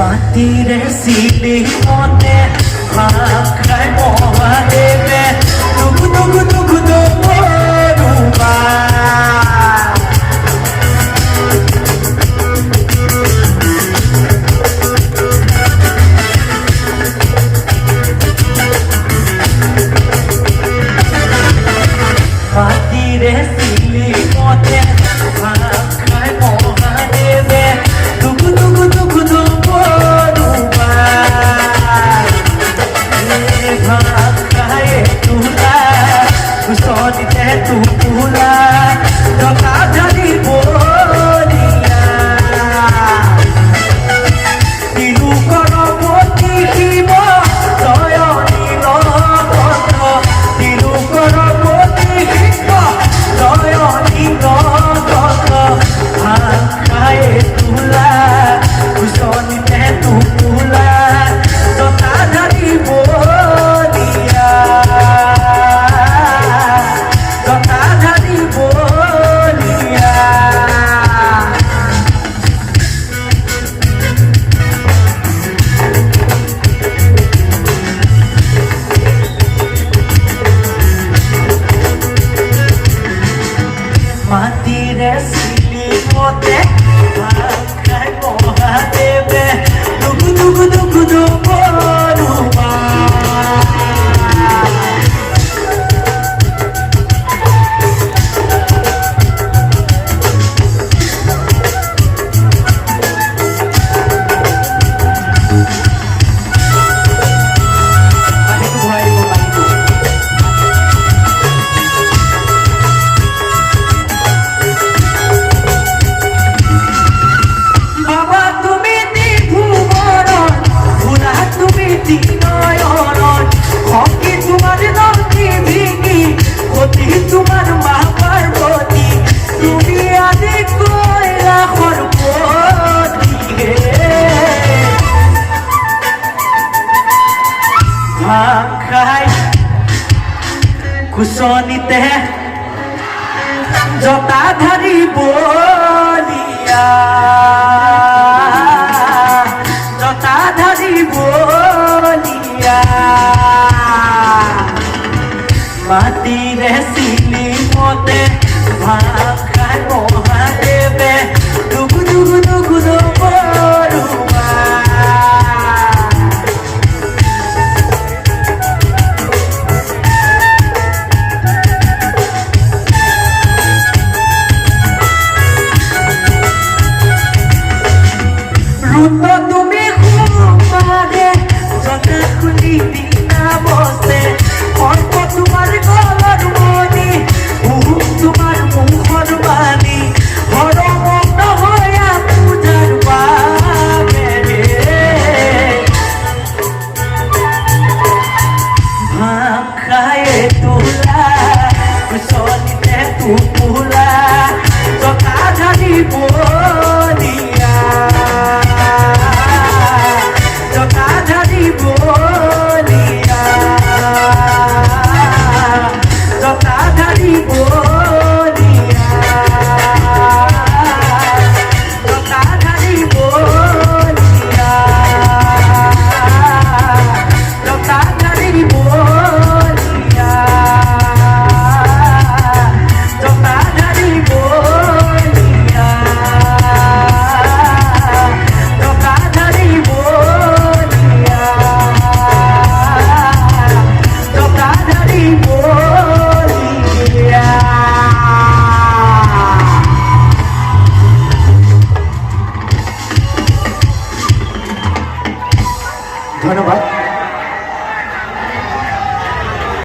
মাটিৰে চিলি মনে ভাত খাই মহাদেৱে দুগু দুগু দুগু দুগা মাটিৰে চিলি মনে ভাত খাই মহাদেৱে দুগু দুগু দুগু দুগা ভাত খাই তোলা ওচৰতে টোপোলা টকা ঢালি বলিয়া তিলুকৰ প্ৰতি শিৱ জয় নীলকণ্ঠ তিলুকৰ প্ৰতি শিৱ জয় নীলকণ্ঠ ভাত খাই তোলা ওচৰতে টোপোলা টকা ঢালি বলিয়া টকা ঢালি বলিয়া মাটিৰে চিলি মতে ভাত খাই মহাদেৱে দুগু দুগু দুগু দুগা বাবা তুমি ত্রিভুবনৰ ভোলা তুমি ত্ৰিনয়নৰ শক্তি তোমাৰ নদী ভিঙি সতী তোমাৰ মা পাৰ্বতী তুমি আদি কৈলাসৰ পতি ভাং খাই কুচনিতে জটাধাৰী বলিয়া জটাধাৰী বলিয়া মাটিৰে চিলি মতে ভাত খাই মহাদেৱে দুগু দুগু দুগু দুগা ৰুত তুমি খুমাৰে জগা খুলি দিনা বসে সৰ্প তোমাৰ গলৰ মণি তোমাৰ মুখৰ বাণী হৰমগ্ন হৈয়া পূজাৰ বাবে ভাং খাই তোলা কুচনিতে টোপোলা টকা ঢালি বলিয়া টকা ঢালি বলিয়া টকা ঢালি বলিয়া টকা ঢালি বলিয়া টকা ঢালি বলিয়া টকা ঢালি বলিয়া টকা ঢালি বলিয়া টকা ঢালি বলিয়া ধন্যবাদ।